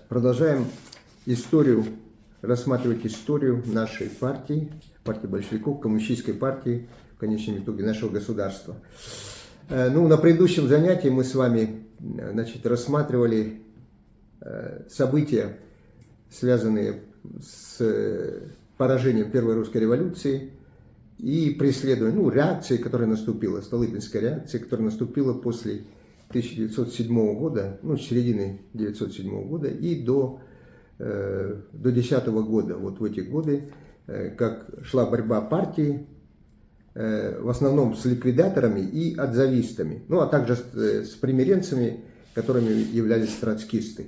Продолжаем рассматривать историю нашей партии большевиков, коммунистической партии, в конечном итоге нашего государства. На предыдущем занятии мы с вами рассматривали события, связанные с поражением Первой русской революции и преследованием, реакции, которая наступила, Столыпинская реакция, которая наступила после 1907 года, с середины 1907 года и до 2010 года. Вот в эти годы, как шла борьба партии, в основном с ликвидаторами и отзавистами, а также с примиренцами, которыми являлись троцкисты.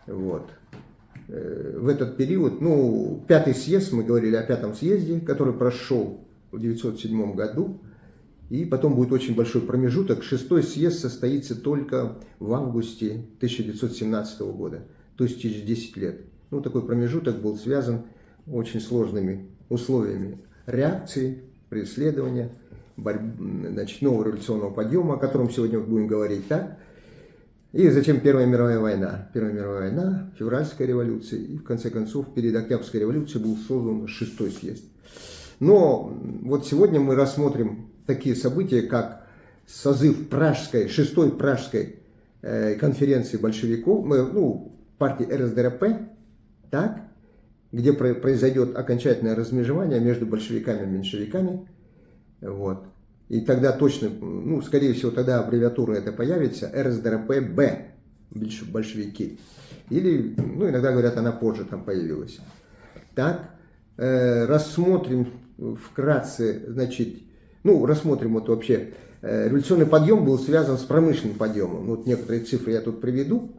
Вот. В этот период, пятый съезд, мы говорили о пятом съезде, который прошел в 1907 году, и потом будет очень большой промежуток. Шестой съезд состоится только в августе 1917 года, то есть через 10 лет. Такой промежуток был связан очень сложными условиями реакции, преследования, нового революционного подъема, о котором сегодня будем говорить, так? И затем Первая мировая война. Первая мировая война, Февральская революция, и в конце концов перед Октябрьской революцией был создан шестой съезд. Но вот сегодня мы рассмотрим такие события, как созыв шестой Пражской конференции большевиков, партии РСДРП, так, где произойдет окончательное размежевание между большевиками и меньшевиками. Вот. И тогда точно, скорее всего, тогда аббревиатура это появится, РСДРП-Б, большевики. Или, иногда говорят, она позже там появилась. Так, рассмотрим вкратце, рассмотрим вообще. Революционный подъем был связан с промышленным подъемом. Некоторые цифры я тут приведу.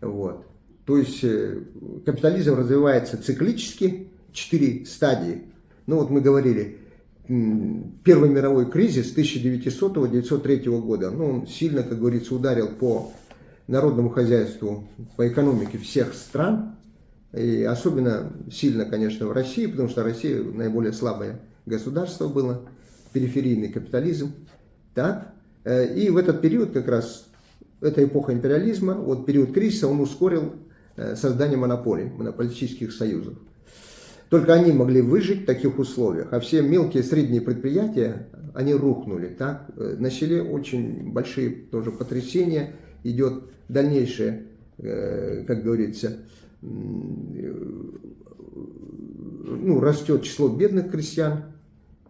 Вот. То есть капитализм развивается циклически, 4 стадии. Мы говорили, Первый мировой кризис 1900-1903 года, он сильно, как говорится, ударил по народному хозяйству, по экономике всех стран. И особенно сильно, конечно, в России, потому что Россия наиболее слабое государство было, периферийный капитализм. Так? И в этот период как раз, эта эпоха империализма, период кризиса, он ускорил создание монополий, монополистических союзов. Только они могли выжить в таких условиях, а все мелкие и средние предприятия, они рухнули. Так? Начали очень большие тоже потрясения, идет дальнейшее, как говорится, растет число бедных крестьян,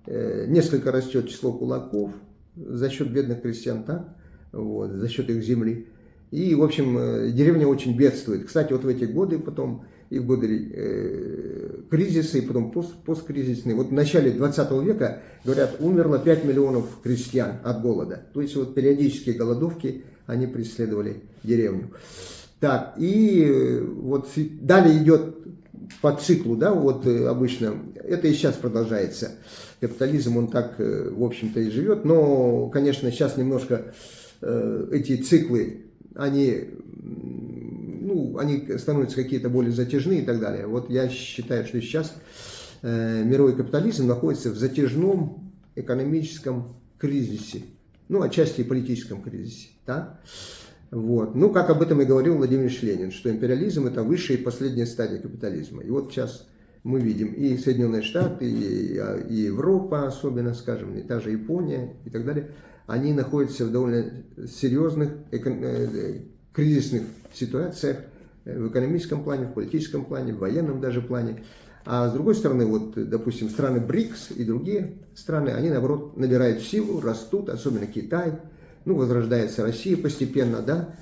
несколько растет число кулаков за счет бедных крестьян, так? За счет их земли. И, в общем, деревня очень бедствует. Кстати, в эти годы потом, и в годы кризиса, и потом посткризисные, в начале 20 века, говорят, умерло 5 миллионов крестьян от голода. То есть периодические голодовки, они преследовали деревню. Так, и далее идет по циклу, обычно, это и сейчас продолжается. Капитализм, он так, в общем-то, и живет, но, конечно, сейчас немножко эти циклы, они становятся какие-то более затяжные и так далее. Я считаю, что сейчас мировой капитализм находится в затяжном экономическом кризисе, отчасти и политическом кризисе, да? Как об этом и говорил Владимир Ильич Ленин, что империализм – это высшая и последняя стадия капитализма. И сейчас мы видим и Соединенные Штаты, и Европа особенно, скажем, и та же Япония и так далее, они находятся в довольно серьезных кризисных ситуациях в экономическом плане, в политическом плане, в военном даже плане. А с другой стороны, допустим, страны БРИКС и другие страны, они, наоборот, набирают силу, растут, особенно Китай, возрождается Россия постепенно, да,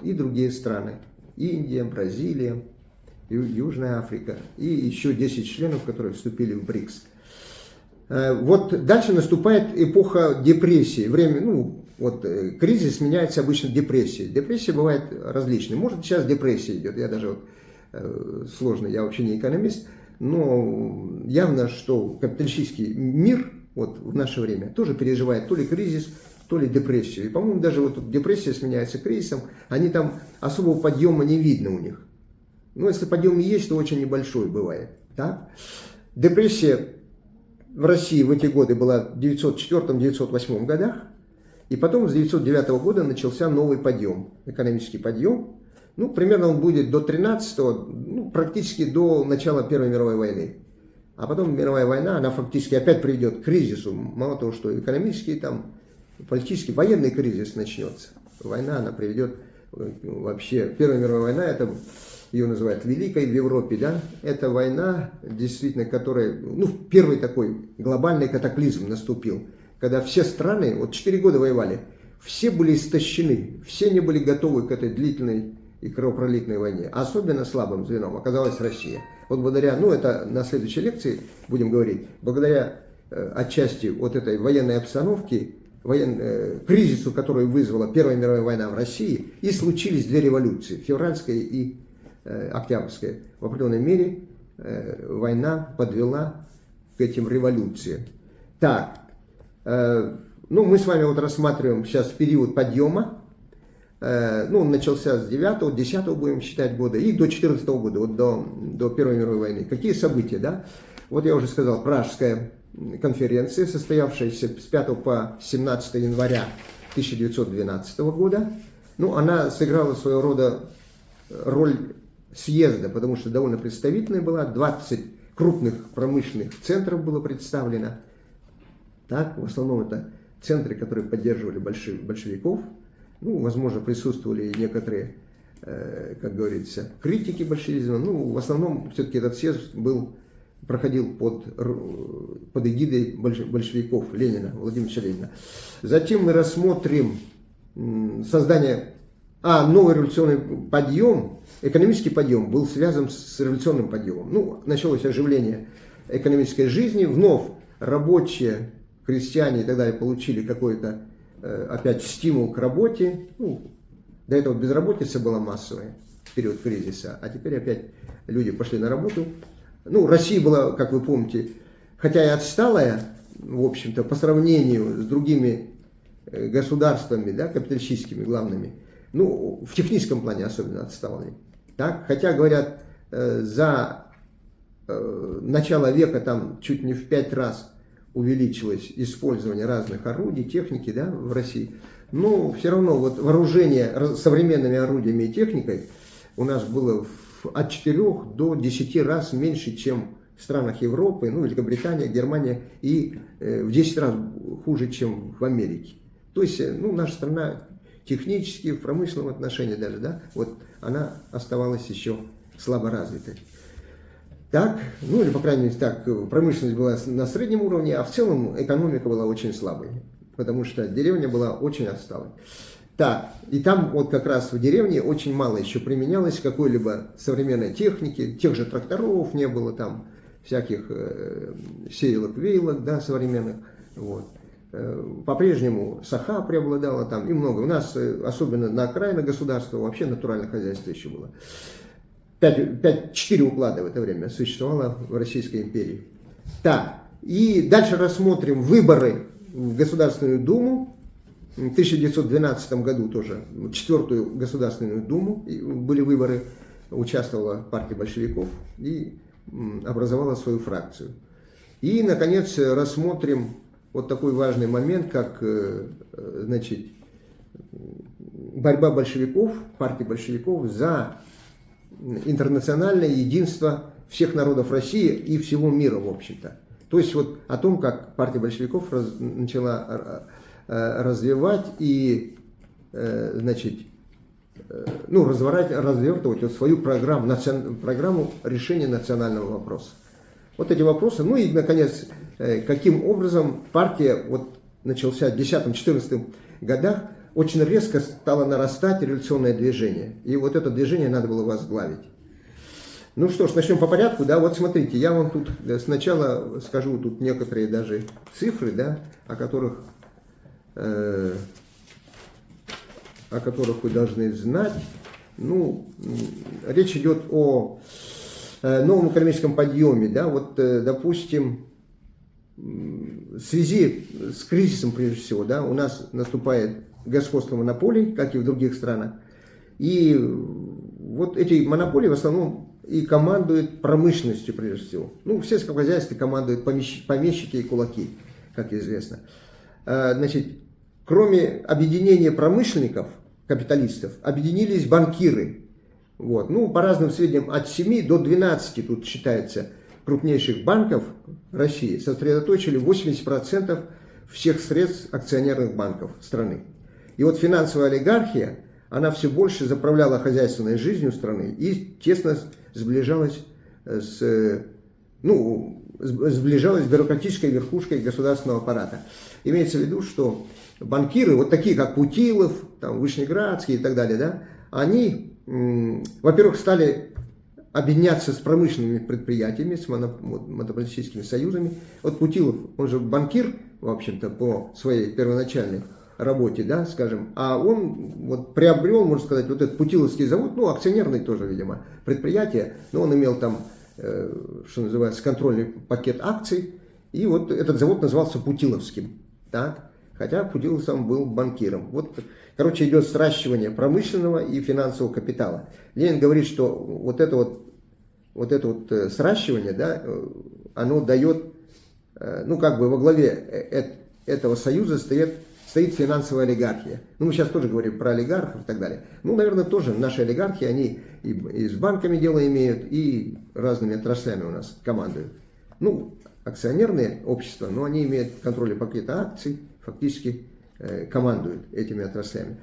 и другие страны, Индия, Бразилия, Южная Африка, и еще 10 членов, которые вступили в БРИКС. Дальше наступает эпоха депрессии, кризис меняется обычно депрессией. Депрессия бывает различной. Может, сейчас депрессия идет, я даже сложно, я вообще не экономист, но явно, что капиталистический мир в наше время тоже переживает то ли кризис, то ли депрессию. И, по-моему, даже депрессия сменяется кризисом, они там особого подъема не видно у них. Если подъем есть, то очень небольшой бывает. Так? Депрессия в России в эти годы была в 1904-1908 годах, и потом с 1909 года начался новый подъем, экономический подъем, Ну, примерно он будет до 13-го, ну, практически до начала Первой мировой войны. А потом мировая война, она фактически опять приведет к кризису. Мало того, что экономический, там, политический, военный кризис начнется. Война, она приведет вообще... Первая мировая война, это ее называют Великой в Европе, да? Это война, действительно, которая... Ну, первый такой глобальный катаклизм наступил. Когда все страны, вот 4 года воевали, все были истощены, все не были готовы к этой длительной и кровопролитной войне. Особенно слабым звеном оказалась Россия. Вот благодаря, ну это на следующей лекции будем говорить, благодаря отчасти вот этой военной обстановке, кризису, который вызвала Первая мировая война в России, и случились две революции, февральская и октябрьская. В определенной мере война подвела к этим революциям. Так, ну мы с вами вот рассматриваем сейчас период подъема. Ну, он начался с 9-го, 10-го будем считать года, и до 14-го года, вот до Первой мировой войны. Какие события, да? Вот я уже сказал, Пражская конференция, состоявшаяся с 5 по 17 января 1912 года. Ну, она сыграла своего рода роль съезда, потому что довольно представительная была, 20 крупных промышленных центров было представлено. Так, в основном это центры, которые поддерживали большевиков. Ну, возможно, присутствовали и некоторые, как говорится, критики большевизма. Ну, в основном, все-таки этот съезд проходил под эгидой большевиков Ленина, Владимира Ильича Ленина. Затем мы рассмотрим создание... новый революционный подъем, экономический подъем был связан с революционным подъемом. Ну, началось оживление экономической жизни, вновь рабочие, крестьяне и так далее получили какой-то опять стимул к работе. Ну, до этого безработица была массовая в период кризиса, а теперь опять люди пошли на работу. Ну, Россия была, как вы помните, хотя и отсталая, в общем-то, по сравнению с другими государствами, да, капиталистическими главными, ну, в техническом плане особенно отсталыми. Так? Хотя, говорят, за начало века там чуть не в 5 раз увеличилось использование разных орудий, техники, да, в России. Но все равно вот вооружение современными орудиями и техникой у нас было от 4 до 10 раз меньше, чем в странах Европы, ну, Великобритания, Германия, и в 10 раз хуже, чем в Америке. То есть, ну, наша страна технически, в промышленном отношении даже, да, вот она оставалась еще слабо развитой. Так, ну или по крайней мере так, промышленность была на среднем уровне, а в целом экономика была очень слабой, потому что деревня была очень отсталой. Так, и там вот как раз в деревне очень мало еще применялось какой-либо современной техники, тех же тракторов не было там, всяких сеялок-веялок, да, современных, вот. По-прежнему саха преобладала там и много. У нас, особенно на окраинах государства, вообще натуральное хозяйство еще было. 4 уклада в это время существовало в Российской империи. Так, и дальше рассмотрим выборы в Государственную Думу. В 1912 году тоже, 4-ю Государственную Думу были выборы, участвовала партия большевиков и образовала свою фракцию. И, наконец, рассмотрим вот такой важный момент, как, значит, борьба большевиков, партии большевиков за интернациональное единство всех народов России и всего мира, в общем-то. То есть вот о том, как партия большевиков начала развивать и, значит, ну, развертывать вот свою программу решения национального вопроса. Вот эти вопросы. Ну и, наконец, каким образом партия, вот начался в 10-14 годах, очень резко стало нарастать революционное движение. И вот это движение надо было возглавить. Ну что ж, начнем по порядку. Да, вот смотрите, я вам тут сначала скажу тут некоторые даже цифры, да, о которых вы должны знать. Ну, речь идет о новом экономическом подъеме. Да, вот, допустим, в связи с кризисом, прежде всего, да, у нас наступает господство монополий, как и в других странах. И вот эти монополии в основном и командуют промышленностью, прежде всего. Ну, в сельском хозяйстве командуют помещики и кулаки, как известно. Значит, кроме объединения промышленников, капиталистов, объединились банкиры. Вот. Ну, по разным сведениям, от 7 до 12, тут считается, крупнейших банков России сосредоточили 80% всех средств акционерных банков страны. И вот финансовая олигархия, она все больше заправляла хозяйственной жизнью страны и тесно сближалась с бюрократической верхушкой государственного аппарата. Имеется в виду, что банкиры, вот такие как Путилов, там, Вышнеградский и так далее, да, они, во-первых, стали объединяться с промышленными предприятиями, с монополистическими союзами. Вот Путилов, он же банкир, в общем-то, по своей первоначальной работе, да, скажем, а он вот приобрел, можно сказать, вот этот Путиловский завод, ну, акционерный тоже, видимо, предприятие, но он имел там, что называется, контрольный пакет акций, и вот этот завод назывался Путиловским, так, хотя Путилов сам был банкиром. Вот, короче, идет сращивание промышленного и финансового капитала. Ленин говорит, что вот это сращивание, да, оно дает, ну, как бы во главе этого союза стоит финансовая олигархия. Ну, мы сейчас тоже говорим про олигархов и так далее. Ну, наверное, тоже наши олигархи, они и с банками дело имеют, и разными отраслями у нас командуют. Ну, акционерные общества, но они имеют контроль пакета акций, фактически командуют этими отраслями.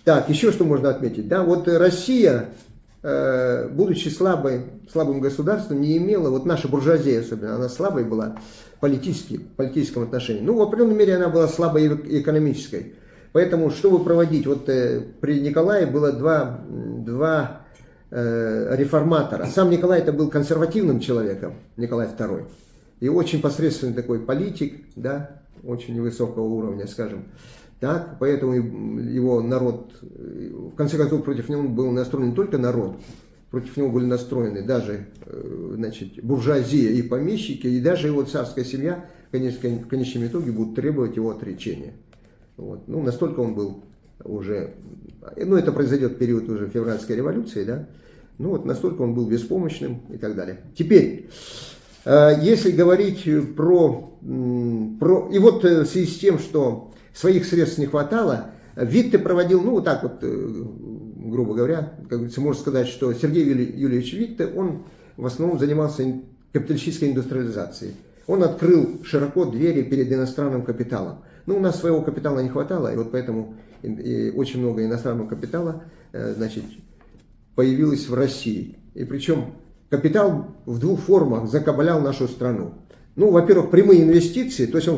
Так, еще что можно отметить. Да, вот Россия, будучи слабым государством, не имела, вот наша буржуазия особенно, она слабой была в политическом отношении. Ну, в определенной мере она была слабой и экономической. Поэтому, чтобы проводить, вот при Николае было два реформатора. Сам Николай это был консервативным человеком, Николай II. И очень посредственный такой политик, да, очень высокого уровня, скажем. Так, поэтому его народ, в конце концов, против него был настроен не только народ, против него были настроены даже, значит, буржуазия и помещики, и даже его царская семья, в конечном итоге, будут требовать его отречения. Вот. Ну, настолько он был уже, ну, это произойдет в период уже февральской революции, да, ну, вот настолько он был беспомощным и так далее. Теперь, если говорить и вот в связи с тем, что своих средств не хватало, Витте проводил, ну, вот так вот, грубо говоря, как говорится, можно сказать, что Сергей Юльевич Витте, он в основном занимался капиталистической индустриализацией. Он открыл широко двери перед иностранным капиталом. Ну, у нас своего капитала не хватало, и вот поэтому очень много иностранного капитала, значит, появилось в России. И причем капитал в двух формах закабалял нашу страну. Ну, во-первых, прямые инвестиции, то есть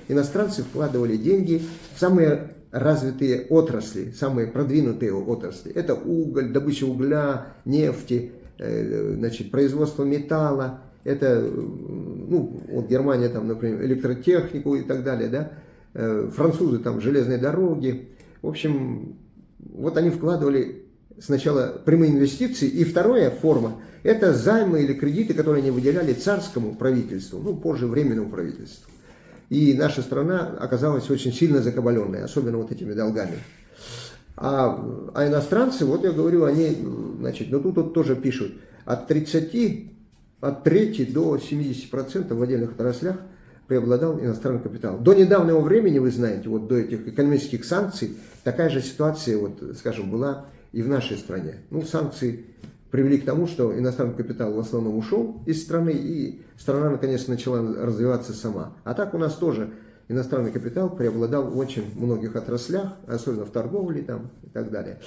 иностранцы вкладывали деньги в самые развитые отрасли, самые продвинутые отрасли. Это уголь, добыча угля, нефти, значит, производство металла, это, ну, вот Германия там, например, электротехнику и так далее, да, французы там железные дороги. В общем, вот они вкладывали сначала прямые инвестиции, и вторая форма – это займы или кредиты, которые они выделяли царскому правительству, ну, позже временному правительству. И наша страна оказалась очень сильно закабаленной, особенно вот этими долгами. А иностранцы, вот я говорю, они, значит, ну тут вот тоже пишут, от трети до 70% в отдельных отраслях преобладал иностранный капитал. До недавнего времени, вы знаете, вот до этих экономических санкций, такая же ситуация, вот, скажем, была и в нашей стране. Ну, санкции привели к тому, что иностранный капитал в основном ушел из страны, и страна, наконец, начала развиваться сама. А так у нас тоже иностранный капитал преобладал в очень многих отраслях, особенно в торговле там, и так далее.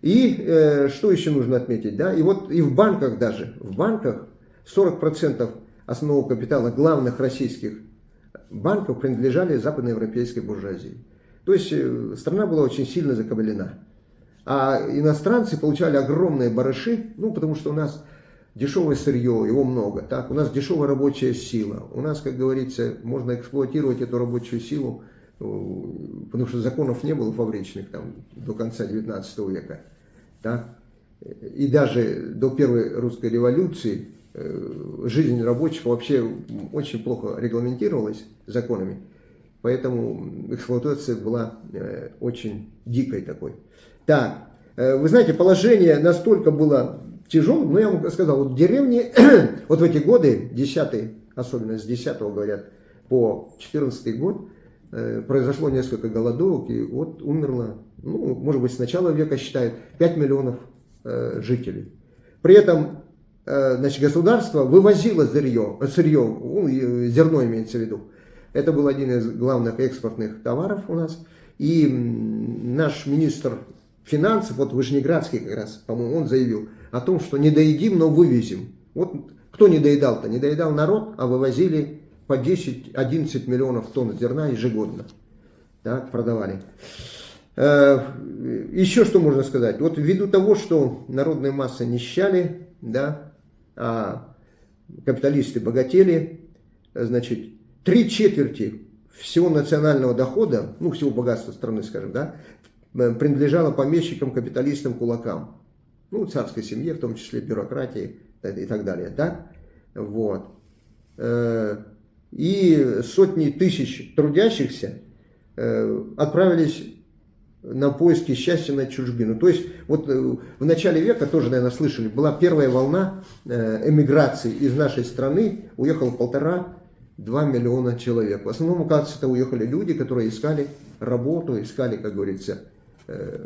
И что еще нужно отметить? Да? И вот и в банках даже, в банках 40% основного капитала главных российских банков принадлежали западноевропейской буржуазии. То есть страна была очень сильно закабалена. А иностранцы получали огромные барыши, ну, потому что у нас дешевое сырье, его много, так, у нас дешевая рабочая сила, у нас, как говорится, можно эксплуатировать эту рабочую силу, потому что законов не было фабричных там до конца 19 века, так. И даже до первой русской революции жизнь рабочих вообще очень плохо регламентировалась законами, поэтому эксплуатация была очень дикой такой. Так, вы знаете, положение настолько было тяжелым, но я вам сказал, вот в деревне, вот в эти годы, 10-й, особенно с 10-го, говорят, по 14-й год, произошло несколько голодовок, и вот умерло, ну, может быть, с начала века считают, 5 миллионов жителей. При этом значит, государство вывозило сырье, ну, зерно имеется в виду. Это был один из главных экспортных товаров у нас. И наш министр финансов, вот Вышнеградский как раз, по-моему, он заявил о том, что не доедим, но вывезем. Вот кто не доедал-то? Не доедал народ, а вывозили по 10-11 миллионов тонн зерна ежегодно. Так, продавали. Еще что можно сказать? Вот ввиду того, что народные массы нищали, да, а капиталисты богатели, значит, 3/4 всего национального дохода, ну, всего богатства страны, скажем, да, принадлежало помещикам, капиталистам, кулакам. Ну, царской семье, в том числе бюрократии и так далее, да? Вот. И сотни тысяч трудящихся отправились на поиски счастья на чужбину. То есть, вот в начале века, тоже, наверное, слышали, была первая волна эмиграции из нашей страны, уехало 1,5–2 миллиона человек. В основном, оказывается, это уехали люди, которые искали работу, искали, как говорится,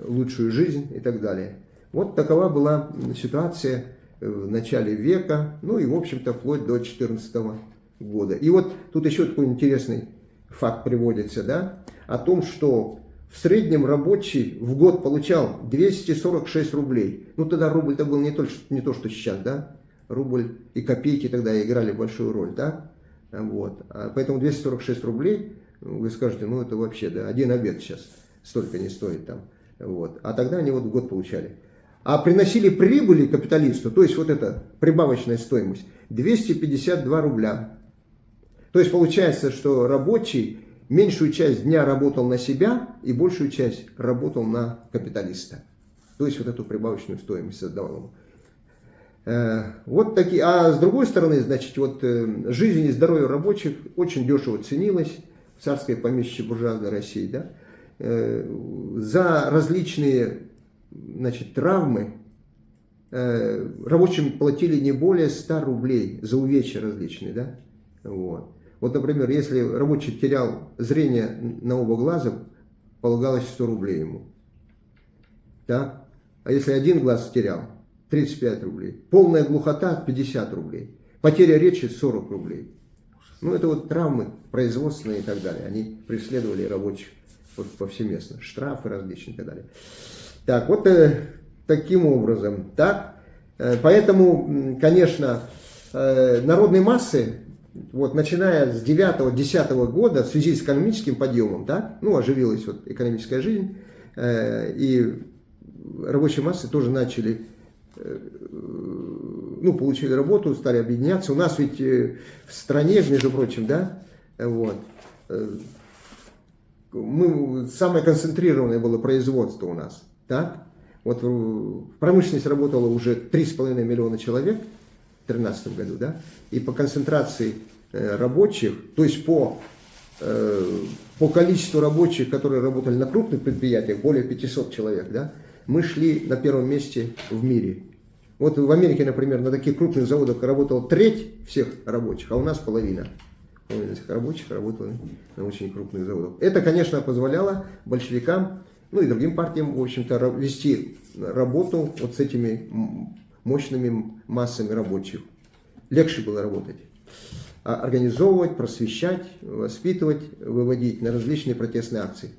лучшую жизнь и так далее. Вот такова была ситуация в начале века, ну и, в общем-то, вплоть до 14 года. И вот тут еще такой интересный факт приводится, да, о том, что в среднем рабочий в год получал 246 рублей. Ну, тогда рубль-то был не то, что сейчас, да. Рубль и копейки тогда играли большую роль, да. Вот. Поэтому 246 рублей, вы скажете, ну, это вообще, да, один обед сейчас столько не стоит там. Вот. А тогда они вот в год получали. А приносили прибыли капиталисту, то есть вот эта прибавочная стоимость, 252 рубля. То есть получается, что рабочий меньшую часть дня работал на себя и большую часть работал на капиталиста. То есть вот эту прибавочную стоимость создавал ему. Вот такие. А с другой стороны, значит, вот жизнь и здоровье рабочих очень дешево ценилось в царской помещичьей буржуазной России, да? За различные, значит, травмы рабочим платили не более 100 рублей за увечья различные, да? Вот. Вот, например, если рабочий терял зрение на оба глаза, полагалось 100 рублей ему. Да? А если один глаз терял, 35 рублей. Полная глухота, 50 рублей. Потеря речи, 40 рублей. Ну, это вот травмы производственные и так далее. Они преследовали рабочих вот повсеместно. Штрафы различные и так далее. Так, вот таким образом. Так? Поэтому, конечно, народные массы, вот, начиная с 9-10 года, в связи с экономическим подъемом, да, ну, оживилась вот экономическая жизнь, и рабочие массы тоже начали, ну, получили работу, стали объединяться. У нас ведь в стране, между прочим, да, вот, самое концентрированное было производство у нас, так? Вот в промышленности работало уже 3,5 миллиона человек в 2013 году, да, и по концентрации рабочих, то есть по количеству рабочих, которые работали на крупных предприятиях, более 500 человек, да, мы шли на первом месте в мире. Вот в Америке, например, на таких крупных заводах работала треть всех рабочих, а у нас половина. Половина этих рабочих работала на очень крупных заводах. Это, конечно, позволяло большевикам, ну и другим партиям, в общем-то, вести работу вот с этими мощными массами рабочих. Легче было работать. Организовывать, просвещать, воспитывать, выводить на различные протестные акции.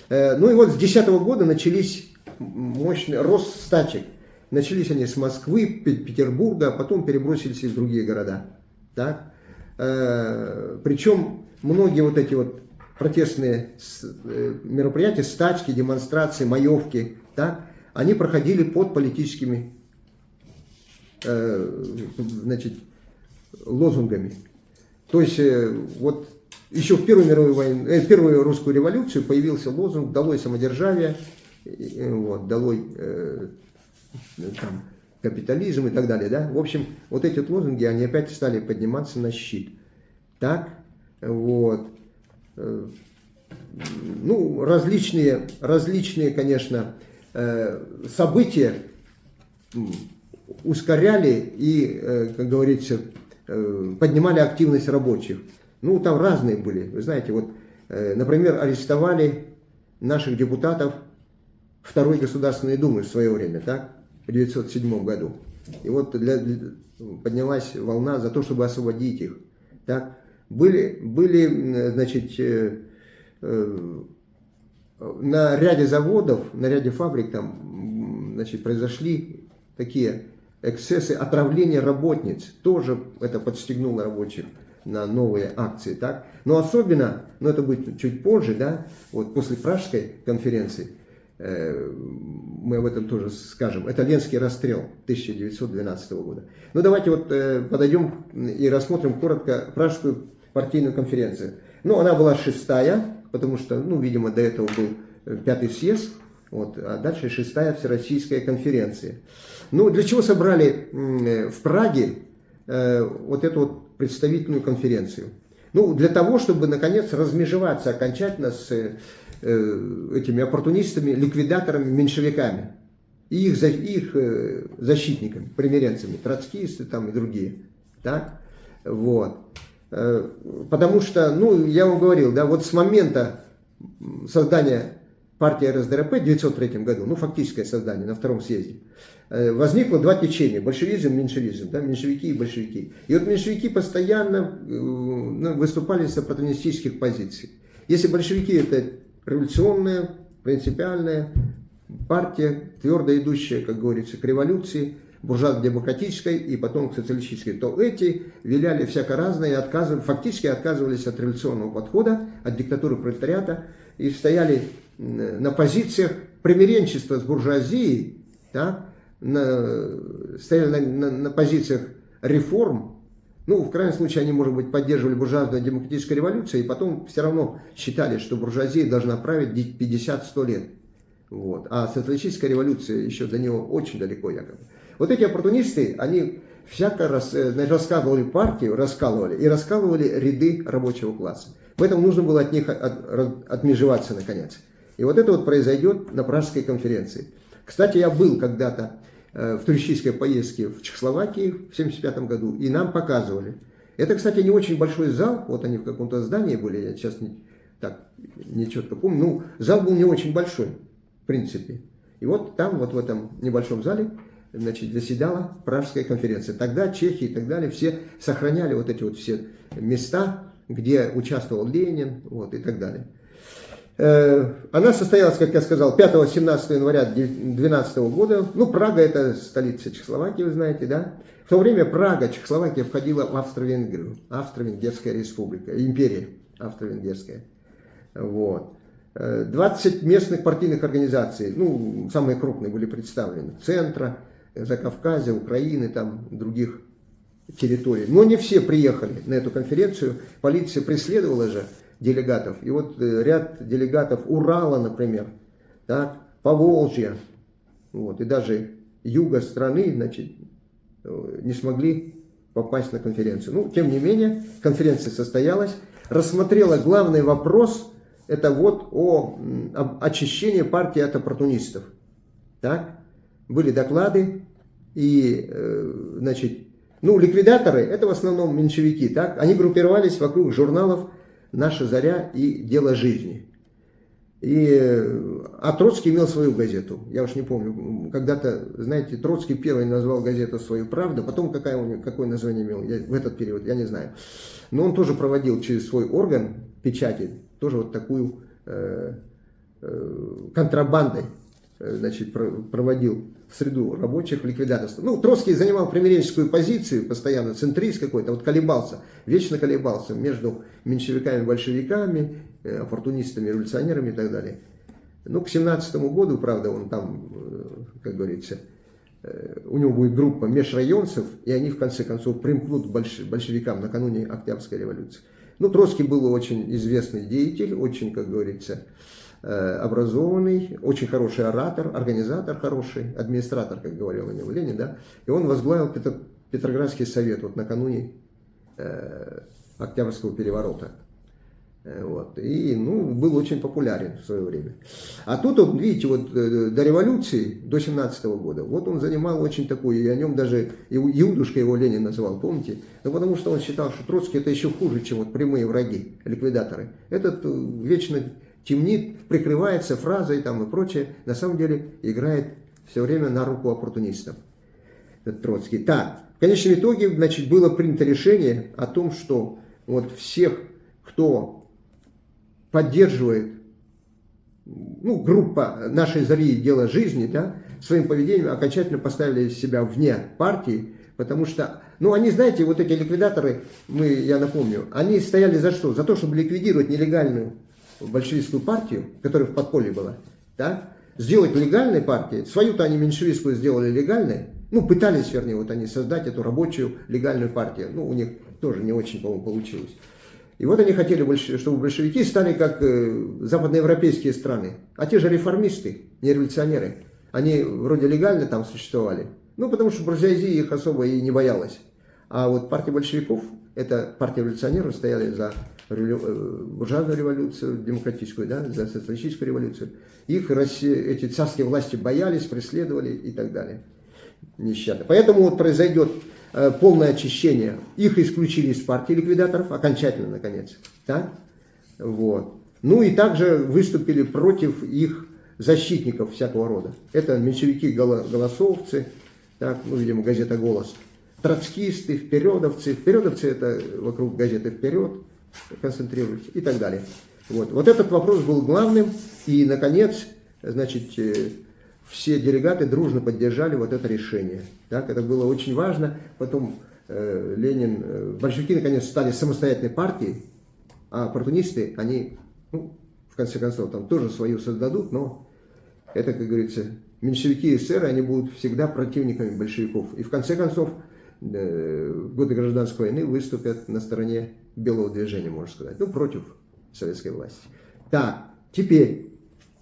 Ну и вот с 2010 года начались мощный рост стачек. Начались они с Москвы, Петербурга, а потом перебросились и в другие города. Так? Причем многие вот эти вот протестные мероприятия, стачки, демонстрации, маевки, так, они проходили под политическими, значит, лозунгами. То есть вот еще в Первую русскую революцию появился лозунг «Долой самодержавие», вот, «Долой там, капитализм» и так далее. Да? В общем, вот эти вот лозунги, они опять стали подниматься на щит. Так, вот. Ну, различные, конечно, события ускоряли и, как говорится, поднимали активность рабочих. Ну, там разные были. Вы знаете, вот, например, арестовали наших депутатов Второй Государственной Думы в свое время, так? 1907 году. И вот поднялась волна за то, чтобы освободить их. Так? Были, значит, на ряде заводов, на ряде фабрик там, значит, произошли такие эксцессы отравления работниц. Тоже это подстегнуло рабочих на новые акции. Так? Но особенно, но это будет чуть позже, да, вот после Пражской конференции, мы об этом тоже скажем, это Ленский расстрел 1912 года. Ну давайте вот подойдем и рассмотрим коротко Пражскую партийную конференцию. Ну она была 6-я, потому что, ну видимо, до этого был 5-й съезд, вот, а дальше 6-я Всероссийская конференция. Ну для чего собрали в Праге вот эту вот представительную конференцию? Ну для того, чтобы наконец размежеваться окончательно с этими оппортунистами, ликвидаторами, меньшевиками и их защитниками, примиренцами, троцкисты там и другие. Так? Вот. Потому что, ну, я вам говорил, да, вот с момента создания партии РСДРП в 1903 году, ну, фактическое создание на втором съезде, возникло два течения, большевизм и меньшевизм, да, меньшевики и большевики. И вот меньшевики постоянно выступали с оппортунистических позиций. Если большевики это революционная, принципиальная партия, твердо идущая, как говорится, к революции, буржуазно-демократической и потом к социалистической, то эти виляли всяко разное и фактически отказывались от революционного подхода, от диктатуры пролетариата и стояли на позициях примиренчества с буржуазией, да, стояли на позициях реформ. Ну, в крайнем случае, они, может быть, поддерживали буржуазную демократическую революцию, и потом все равно считали, что буржуазия должна править 50-100 лет. Вот. А социалистическая революция еще до него очень далеко, якобы. Вот эти оппортунисты, они всяко раскалывали партию, раскалывали ряды рабочего класса. Поэтому нужно было от них отмежеваться, наконец. И вот это вот произойдет на Пражской конференции. Кстати, я был когда-то в туристической поездке в Чехословакии в 1975 году, и нам показывали. Это, кстати, не очень большой зал, вот они в каком-то здании были, я сейчас не четко помню, ну, зал был не очень большой, в принципе. И вот там, вот в этом небольшом зале, значит, заседала Пражская конференция. Тогда чехи и так далее все сохраняли вот эти вот все места, где участвовал Ленин, вот, и так далее. Она состоялась, как я сказал, 5-17 января 2012 года. Ну, Прага это столица Чехословакии, вы знаете, да? В то время Прага, Чехословакия, входила в Австро-Венгрию, Австро-Венгерская республика, империя Австро-Венгерская. Вот. 20 местных партийных организаций, ну, самые крупные были представлены. Центра, Закавказья, Украины, там, других территорий. Но не все приехали на эту конференцию. Полиция преследовала же делегатов. И вот ряд делегатов Урала, например, так, Поволжья, вот, и даже юга страны, значит, не смогли попасть на конференцию. Ну, тем не менее, конференция состоялась, рассмотрела главный вопрос, это вот об очищении партии от оппортунистов. Так? Были доклады, и, значит, ну, ликвидаторы, это в основном меньшевики, так? Они группировались вокруг журналов «Наша заря» и «Дело жизни». А Троцкий имел свою газету, я уж не помню, когда-то, знаете, Троцкий первый назвал газету свою «Правда», потом какое название имел в этот период, я не знаю. Но он тоже проводил через свой орган печати, тоже вот такую контрабандой, значит, проводил в среду рабочих ликвидаторство. Ну, Троцкий занимал примиренческую позицию, постоянно центрист какой-то, вот колебался, вечно колебался между меньшевиками, большевиками, оппортунистами, революционерами и так далее. Ну, к 1917 году, правда, он там, как говорится, у него будет группа межрайонцев, и они в конце концов примкнут к большевикам накануне Октябрьской революции. Ну, Троцкий был очень известный деятель, очень, как говорится, образованный, очень хороший оратор, организатор хороший, администратор, как говорил о нем Ленин, да, и он возглавил Петроградский совет вот накануне Октябрьского переворота. Вот. И, ну, был очень популярен в свое время. А тут, вот, видите, вот до революции, до 17 года, вот он занимал очень такую, и о нем даже Иудушка его Ленин называл, помните? Ну, потому что он считал, что Троцкий это еще хуже, чем вот прямые враги, ликвидаторы. Этот вечно темнит, прикрывается фразой там и прочее, на самом деле играет все время на руку оппортунистам. Это Троцкий. Так, в конечном итоге, значит, было принято решение о том, что вот всех, кто поддерживает, ну, группа нашей Зари «Дело жизни», да, своим поведением окончательно поставили себя вне партии, потому что, ну, они, знаете, вот эти ликвидаторы, я напомню, они стояли за что? За то, чтобы ликвидировать нелегальную большевистскую партию, которая в подполье была, да, сделать легальной партией. Свою-то они меньшевистскую сделали легальной, ну, пытались, вернее, вот они создать эту рабочую легальную партию. Ну, у них тоже не очень, по-моему, получилось. И вот они хотели, чтобы большевики стали как западноевропейские страны. А те же реформисты, не революционеры, они вроде легально там существовали. Ну, потому что буржуазия их особо и не боялась. А вот партия большевиков, это партия революционеров, стояли за буржуазную революцию, демократическую, да, за социалистическую революцию. Их эти царские власти боялись, преследовали и так далее. Нещадно. Поэтому вот произойдет полное очищение. Их исключили из партии ликвидаторов, окончательно, наконец. Да? Вот. Ну и также выступили против их защитников всякого рода. Это меньшевики-голосовцы, так, ну, видимо, газета «Голос», троцкисты, впередовцы. Впередовцы — это вокруг газеты «Вперед» концентрируются и так далее. Вот этот вопрос был главным. И, наконец, значит, все делегаты дружно поддержали вот это решение. Так, это было очень важно. Потом большевики наконец стали самостоятельной партией, а оппортунисты, они, ну, в конце концов, там тоже свою создадут, но это, как говорится, меньшевики и эсеры, они будут всегда противниками большевиков. И в конце концов, в годы гражданской войны выступят на стороне белого движения, можно сказать, ну, против советской власти. Так, теперь...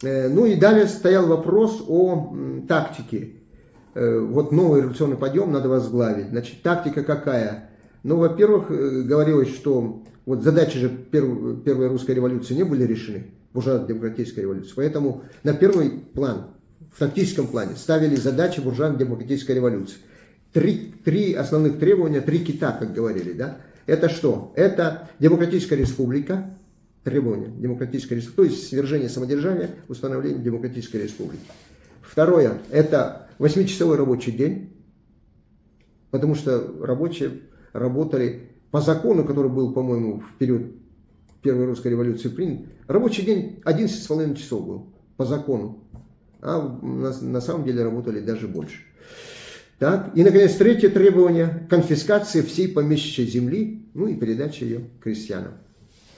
Ну и далее стоял вопрос о тактике. Вот новый революционный подъем надо возглавить. Значит, тактика какая? Ну, во-первых, говорилось, что вот задачи же первой русской революции не были решены, буржуазно-демократической революции. Поэтому на первый план, в тактическом плане, ставили задачи буржуазно-демократической революции. Три основных требования, три кита, как говорили, да? Это что? Это демократическая республика, требования демократической республики, то есть свержение самодержавия, установление демократической республики. Второе, это 8-часовой рабочий день, потому что рабочие работали по закону, который был, по-моему, в период Первой русской революции принят. Рабочий день 11,5 часов был по закону, а на самом деле работали даже больше. Так, и, наконец, третье требование – конфискация всей помещичьей земли, ну и передача ее крестьянам.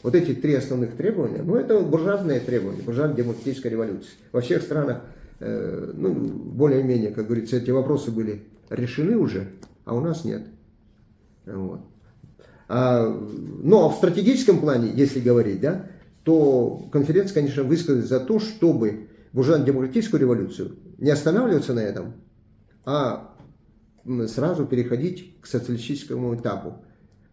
Вот эти три основных требования, ну, это буржуазные требования, буржуазно-демократической революции. Во всех странах, ну, более-менее, как говорится, эти вопросы были решены уже, а у нас нет. Вот. Но в стратегическом плане, если говорить, да, то конференция, конечно, высказалась за то, чтобы буржуазно-демократическую революцию не останавливаться на этом, а сразу переходить к социалистическому этапу.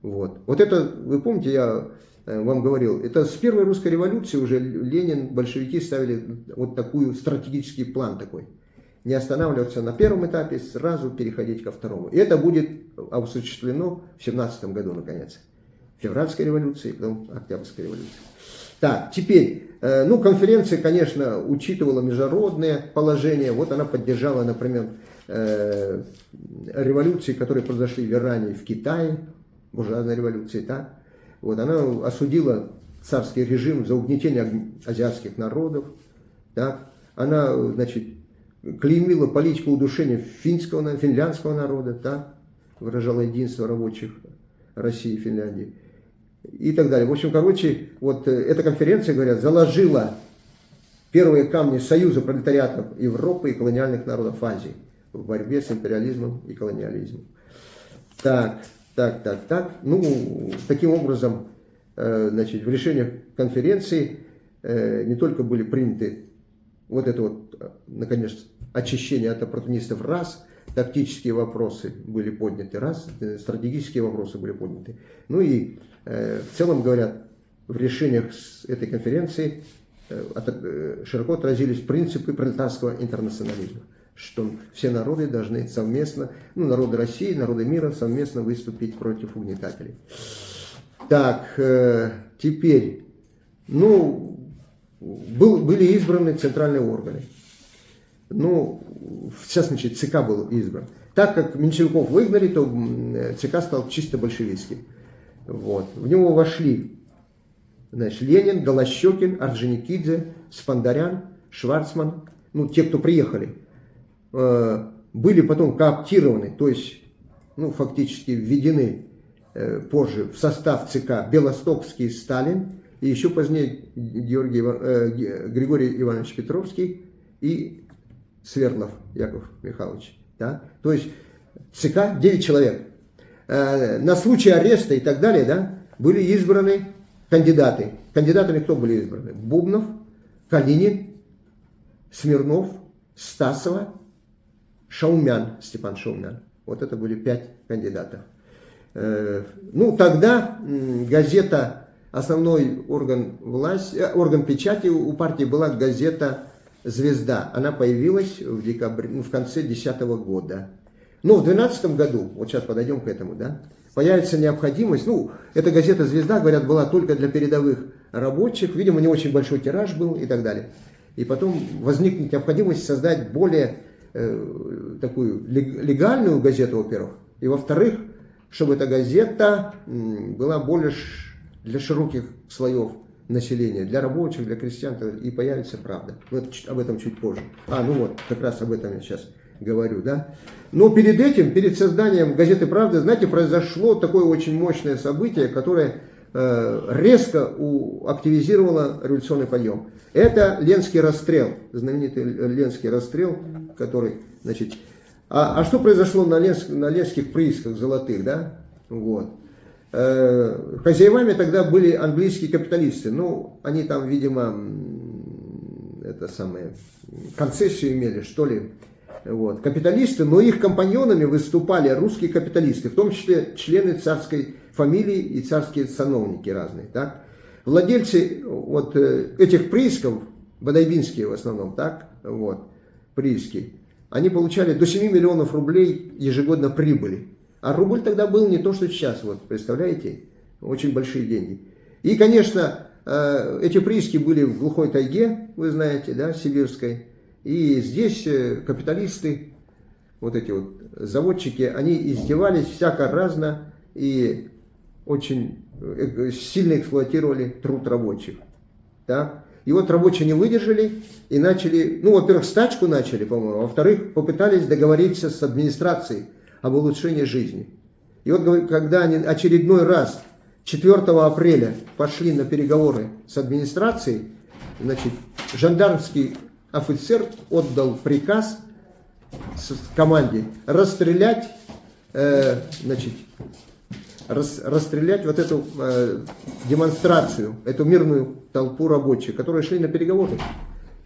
Вот это, вы помните, я вам говорил, это с первой русской революции уже Ленин, большевики ставили вот такой стратегический план такой. Не останавливаться на первом этапе, сразу переходить ко второму. И это будет осуществлено в 17 году, наконец. Февральской революции, потом Октябрьской революции. Так, теперь, ну, конференция, конечно, учитывала международное положение. Вот она поддержала, например, революции, которые произошли в Иране и в Китае, буржуазной революции, так? Вот, она осудила царский режим за угнетение азиатских народов, так? Она, значит, клеймила политику удушения финляндского народа, так? Выражала единство рабочих России и Финляндии и так далее. В общем, короче, вот эта конференция, говорят, заложила первые камни союза пролетариатов Европы и колониальных народов Азии в борьбе с империализмом и колониализмом. Так. Ну, таким образом, значит, в решениях конференции не только были приняты вот это вот, наконец, очищение от оппортунистов раз, тактические вопросы были подняты раз, стратегические вопросы были подняты. Ну и в целом, говорят, в решениях этой конференции широко отразились принципы пролетарского интернационализма, что все народы должны совместно, ну, народы России, народы мира совместно выступить против угнетателей. Так, теперь, ну, были избраны центральные органы. ну, сейчас, значит, ЦК был избран. Так как меньшевиков выгнали, то ЦК стал чисто большевистским. Вот. В него вошли, значит, Ленин, Голощекин, Орджоникидзе, Спандарян, Шварцман, ну, те, кто приехали, были потом кооптированы, то есть, ну, фактически введены позже в состав ЦК Белостокский, Сталин, и еще позднее Григорий Иванович Петровский и Свердлов Яков Михайлович. Да? То есть ЦК 9 человек. На случай ареста и так далее, да, были избраны кандидаты. Кандидатами кто были избраны? Бубнов, Калинин, Смирнов, Стасова, Шаумян, Степан Шаумян. Вот это были 5 кандидатов. Ну, тогда газета, основной орган власти, орган печати у партии была газета «Звезда». Она появилась в декабре, ну, в конце 2010 года. Но в 2012 году, вот сейчас подойдем к этому, да, появится необходимость, ну, эта газета «Звезда», говорят, была только для передовых рабочих, видимо, не очень большой тираж был и так далее. И потом возникнет необходимость создать более такую легальную газету, во-первых, и во-вторых, чтобы эта газета была более для широких слоев населения, для рабочих, для крестьян, и появится «Правда». Вот об этом чуть позже. Ну вот, как раз об этом я сейчас говорю, да. Но перед этим, перед созданием газеты «Правда», знаете, произошло такое очень мощное событие, которое резко активизировало революционный подъем. Это Ленский расстрел, знаменитый Ленский расстрел, который, значит... А что произошло на ленских приисках золотых, да? Вот. Хозяевами тогда были английские капиталисты. Ну, они там, видимо, концессию имели, что ли. Вот. Капиталисты, но их компаньонами выступали русские капиталисты, в том числе члены царской фамилии и царские сановники разные, так? Владельцы вот этих приисков, бодайбинские в основном, так, вот, прииски, они получали до 7 миллионов рублей ежегодно прибыли. А рубль тогда был не то, что сейчас, вот, представляете, очень большие деньги. И, конечно, эти прииски были в глухой тайге, вы знаете, да, сибирской. И здесь капиталисты, вот эти вот заводчики, они издевались всяко разно и очень сильно эксплуатировали труд рабочих. Так? И вот рабочие не выдержали и начали, ну, во-первых, стачку начали, по-моему, а во-вторых, попытались договориться с администрацией об улучшении жизни. И вот когда они очередной раз 4 апреля пошли на переговоры с администрацией, значит, жандармский офицер отдал приказ команде расстрелять, значит, расстрелять вот эту демонстрацию, эту мирную толпу рабочих, которые шли на переговоры.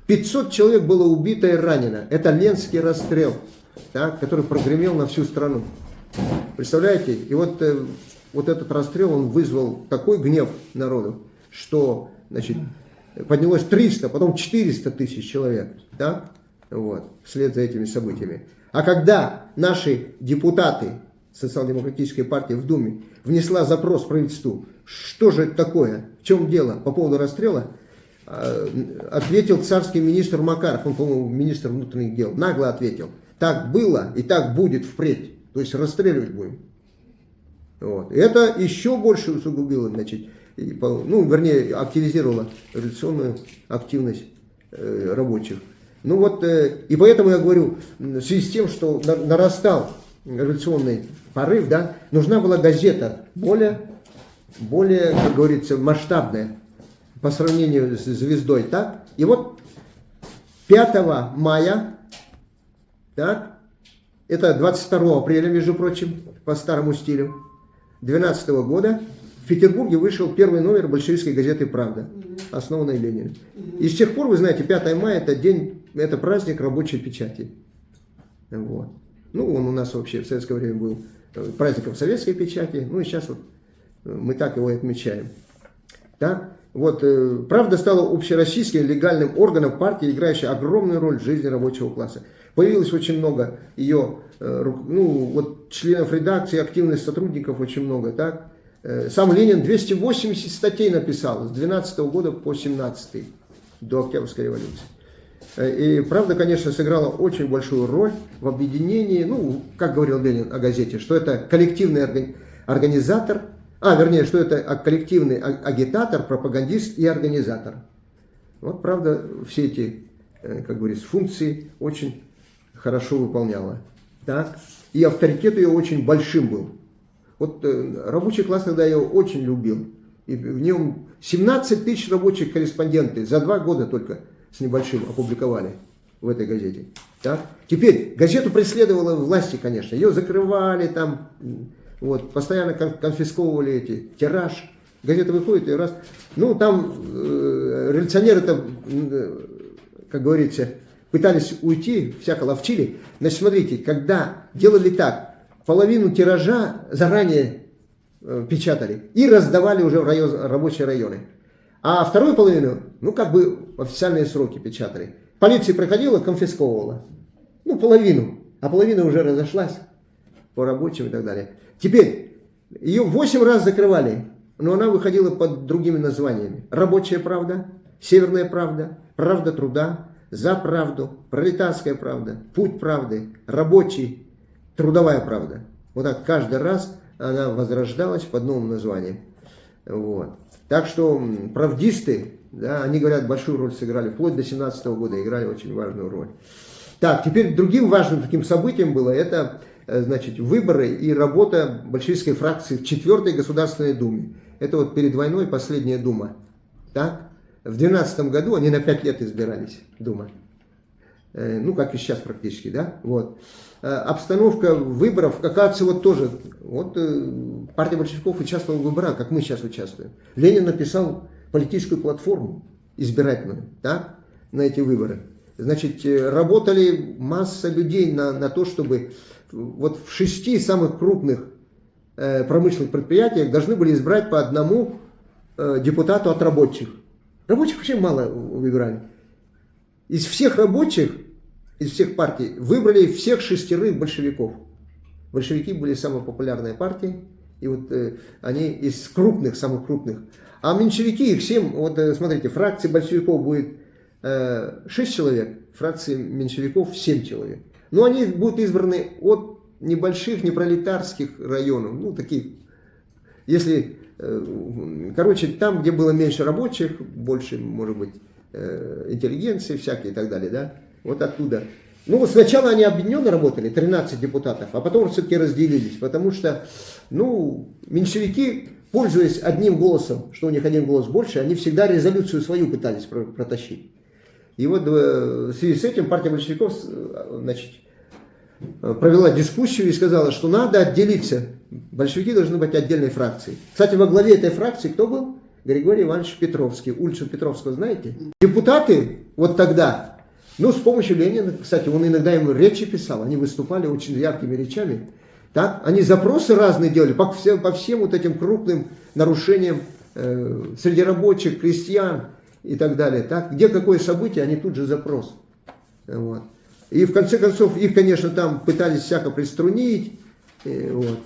500 человек было убито и ранено. Это Ленский расстрел, так, который прогремел на всю страну. Представляете? И вот этот расстрел, он вызвал такой гнев народу, что, значит, поднялось 300, потом 400 тысяч человек, да? Вот, вслед за этими событиями. А когда наши депутаты Социал-демократической партии в Думе внесла запрос правительству, что же это такое, в чем дело по поводу расстрела, ответил царский министр Макаров, он, по-моему, министр внутренних дел, нагло ответил: так было и так будет впредь, то есть расстреливать будем. Вот. Это еще больше усугубило, значит, ну, вернее, активизировало революционную активность рабочих. Ну вот, и поэтому я говорю, в связи с тем, что нарастал революционный порыв, да, нужна была газета более, как говорится, масштабная по сравнению с «Звездой», так? И вот 5 мая, так, это 22 апреля, между прочим, по старому стилю, 2012 года в Петербурге вышел первый номер большевистской газеты «Правда», основанной Лениным. И с тех пор, вы знаете, 5 мая это праздник рабочей печати. Вот. Ну, он у нас вообще в советское время был праздником советской печати, ну и сейчас вот мы так его и отмечаем. Так? Вот, «Правда» стала общероссийским легальным органом партии, играющей огромную роль в жизни рабочего класса. Появилось очень много ее, ну, вот, членов редакции, активных сотрудников очень много, так? Сам Ленин 280 статей написал с 12 года по 17 до Октябрьской революции. И правда, конечно, сыграла очень большую роль в объединении, ну, как говорил Ленин о газете, что это коллективный организатор, вернее, что это коллективный агитатор, пропагандист и организатор. Вот, правда, все эти, как говорится, функции очень хорошо выполняла. Так? И авторитет ее очень большим был. Вот рабочий класс тогда ее очень любил. И в нем 17 тысяч рабочих корреспонденты за 2 года только с небольшим опубликовали в этой газете. Так? Теперь газету преследовала власти, конечно. Ее закрывали там, вот, постоянно конфисковывали эти, тираж. Газета выходит и раз. Ну, там революционеры там, как говорится, пытались уйти, всяко ловчили. Значит, смотрите, когда делали так, половину тиража заранее печатали и раздавали уже в рабочие районы. А вторую половину, ну, как бы в официальные сроки печатали. Полиция приходила, конфисковывала. Ну, половину. А половина уже разошлась по рабочим и так далее. Теперь, ее 8 раз закрывали, но она выходила под другими названиями. «Рабочая правда», «Северная правда», «Правда труда», «За правду», «Пролетарская правда», «Путь правды», «Рабочий», «Трудовая правда». Вот так каждый раз она возрождалась под новым названием. Вот. Так что правдисты, да, они, говорят, большую роль сыграли, вплоть до 17 года играли очень важную роль. Так, теперь другим важным таким событием было это, значит, выборы и работа большевистской фракции в 4-й Государственной Думе. Это вот перед войной последняя Дума. Так? В 12 году они на 5 лет избирались, Дума. Ну, как и сейчас практически, да? Вот. Обстановка выборов, оказывается, вот тоже, вот партия большевиков участвовала в выборах, как мы сейчас участвуем. Ленин написал политическую платформу избирательную, да, на эти выборы. Значит, работали масса людей на то, чтобы вот в 6 самых крупных промышленных предприятиях должны были избрать по одному депутату от рабочих. Рабочих вообще мало выбирали. Из всех рабочих, из всех партий выбрали всех 6 большевиков. Большевики были самой популярной партией, и вот они из крупных, самых крупных. А меньшевики, их 7, вот смотрите, фракции большевиков будет 6 человек, фракции меньшевиков 7 человек. Но они будут избраны от небольших, непролетарских районов, ну таких, если, короче, там, где было меньше рабочих, больше, может быть, интеллигенции всякие и так далее, да, вот оттуда. Ну, вот сначала они объединенно работали, 13 депутатов, а потом все-таки разделились, потому что, ну, меньшевики, пользуясь одним голосом, что у них один голос больше, они всегда резолюцию свою пытались протащить. И вот в связи с этим партия большевиков, значит, провела дискуссию и сказала, что надо отделиться. Большевики должны быть отдельной фракцией. Кстати, во главе этой фракции кто был? Григорий Иванович Петровский. Улицу Петровского знаете? Депутаты вот тогда, ну, с помощью Ленина, кстати, он иногда ему речи писал, они выступали очень яркими речами. Так? Они запросы разные делали по всем вот этим крупным нарушениям среди рабочих, крестьян и так далее. Так? Где какое событие, они тут же запрос. Вот. И в конце концов, их, конечно, там пытались всяко приструнить. Вот.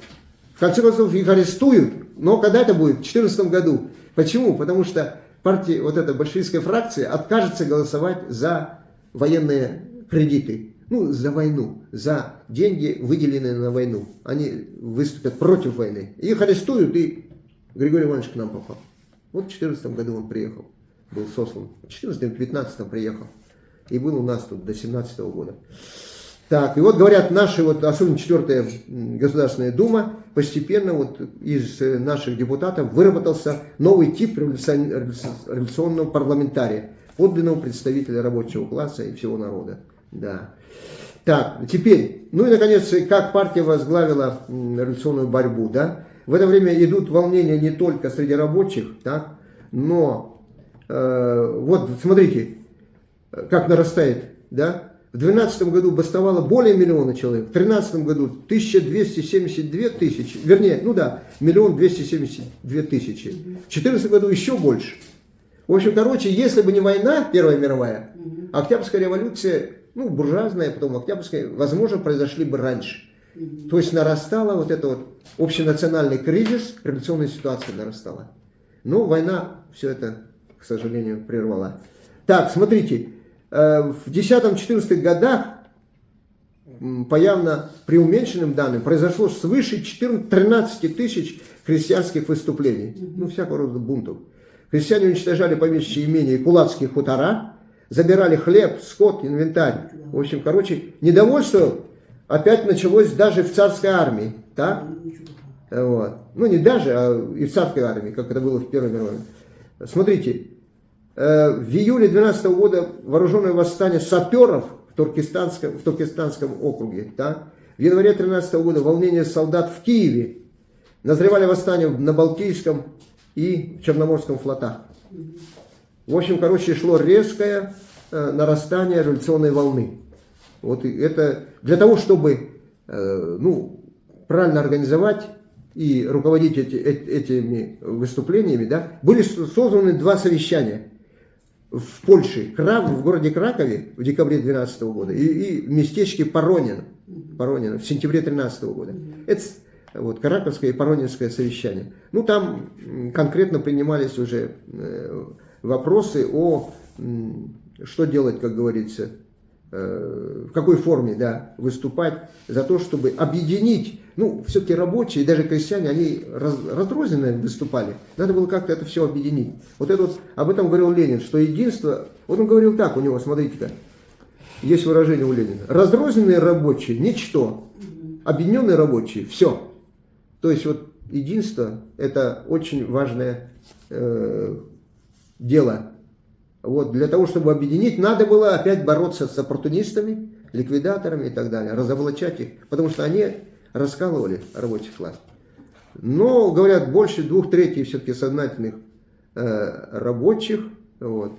В конце концов, их арестуют. Но когда это будет? В 2014 году. Почему? Потому что партия, вот эта большевистская фракция откажется голосовать за военные кредиты. Ну, за войну, за деньги, выделенные на войну. Они выступят против войны. Их арестуют, и Григорий Иванович к нам попал. Вот в 2014 году он приехал, был сослан. В 2014-2015 приехал. И был у нас тут до 2017 года. Так, и вот говорят, наши, вот, особенно 4-я Государственная Дума, постепенно вот из наших депутатов выработался новый тип революционного парламентария, подлинного представителя рабочего класса и всего народа. Да. Так, теперь, ну и наконец, как партия возглавила революционную борьбу, да? В это время идут волнения не только среди рабочих, так, но вот смотрите, как нарастает, да? В 2012 году бастовало более миллиона человек, в 2013 году 1272 тысячи, вернее, ну да, 1 272 тысячи, в 2014 году еще больше. В общем, короче, если бы не война, Первая мировая, Октябрьская революция, ну, буржуазная, потом Октябрьская, возможно, произошли бы раньше. То есть нарастала вот это вот общенациональный кризис, революционная ситуация нарастала. Но война все это, к сожалению, прервала. Так, смотрите, в 10-14 годах, по явно преуменьшенным данным, произошло свыше 13 тысяч крестьянских выступлений, ну, всякого рода бунтов. Крестьяне уничтожали помещичьи имения и кулацкие хутора, забирали хлеб, скот, инвентарь. В общем, короче, недовольство опять началось даже в царской армии, так? Вот. Ну, не даже, а и в царской армии, как это было в Первой мировой. Смотрите, в июле 12 года вооруженное восстание саперов в Туркестанском округе, так? В январе 13 года волнение солдат в Киеве, назревали восстания на Балтийском и Черноморском флотах. В общем, короче, шло резкое нарастание революционной волны. Вот это для того, чтобы ну, правильно организовать и руководить этими выступлениями, да, были созданы два совещания в Польше, в городе Кракове в декабре 2012 года и в местечке Поронино в сентябре 2013 года. Это вот, Краковское и Поронинское совещание. Ну, там конкретно принимались уже вопросы о, что делать, как говорится, в какой форме, да, выступать за то, чтобы объединить, ну, все-таки рабочие, даже крестьяне, они разрозненно выступали, надо было как-то это все объединить. Вот это вот, об этом говорил Ленин, что единство, вот он говорил так у него, смотрите-ка, есть выражение у Ленина, разрозненные рабочие, ничто, объединенные рабочие, все. То есть вот единство, это очень важное дело. Вот, для того, чтобы объединить, надо было опять бороться с оппортунистами, ликвидаторами и так далее, разоблачать их, потому что они раскалывали рабочий класс. Но, говорят, больше 2/3 все-таки сознательных рабочих, вот,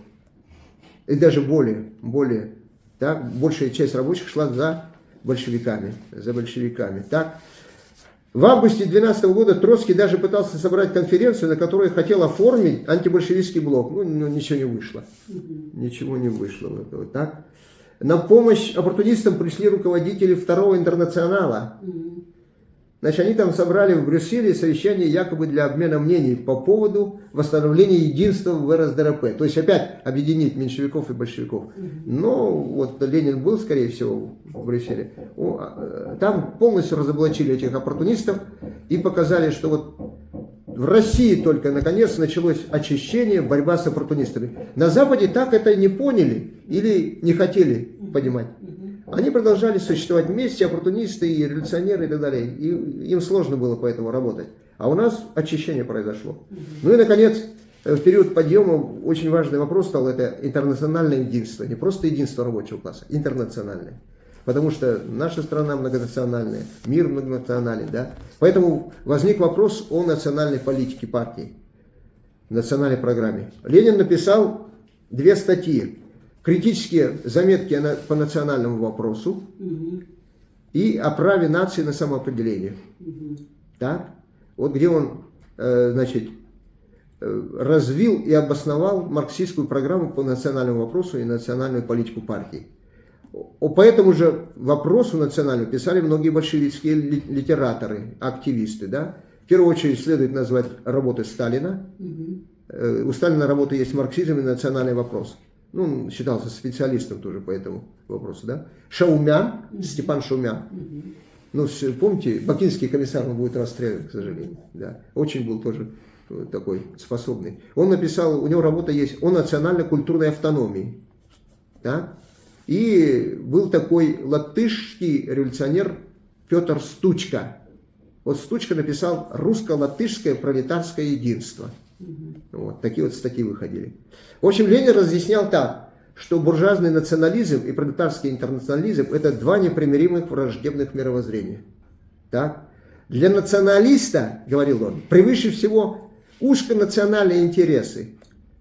и даже более, так, большая часть рабочих шла за большевиками. Так. В августе 2012 года Троцкий даже пытался собрать конференцию, на которой хотел оформить антибольшевистский блок. Ну, ничего не вышло. Ничего не вышло. Вот так. На помощь оппортунистам пришли руководители Второго интернационала. Значит, они там собрали в Брюсселе совещание якобы для обмена мнений по поводу восстановления единства в РСДРП. То есть опять объединить меньшевиков и большевиков. Но вот Ленин был, скорее всего, в Брюсселе. Там полностью разоблачили этих оппортунистов и показали, что вот в России только наконец началось очищение, борьба с оппортунистами. На Западе так это не поняли или не хотели понимать. Они продолжали существовать вместе, оппортунисты и революционеры и так далее. И им сложно было поэтому работать. А у нас очищение произошло. Ну и, наконец, в период подъема очень важный вопрос стал это интернациональное единство. Не просто единство рабочего класса, интернациональное. Потому что наша страна многонациональная, мир многонациональный. Да? Поэтому возник вопрос о национальной политике партии, национальной программе. Ленин написал 2 статьи. Критические заметки по национальному вопросу и о праве нации на самоопределение. Так? Вот где он, значит, развил и обосновал марксистскую программу по национальному вопросу и национальную политику партии. По этому же вопросу национальному писали многие большевистские литераторы, активисты. Да? В первую очередь следует назвать работы Сталина. У Сталина работа есть «Марксизм и национальный вопрос». Ну, он считался специалистом тоже по этому вопросу, да. Шаумян, Степан Шаумян. Ну, помните, бакинский комиссар, он будет расстрелян, к сожалению. Да. Очень был тоже такой способный. Он написал, у него работа есть о национально-культурной автономии. Да? И был такой латышский революционер Петр Стучка. Вот Стучка написал «Русско-латышское пролетарское единство». Вот такие вот статьи выходили. В общем, Ленин разъяснял так, что буржуазный национализм и пролетарский интернационализм – это два непримиримых враждебных мировоззрения. Так? Для националиста, говорил он, превыше всего узконациональные интересы.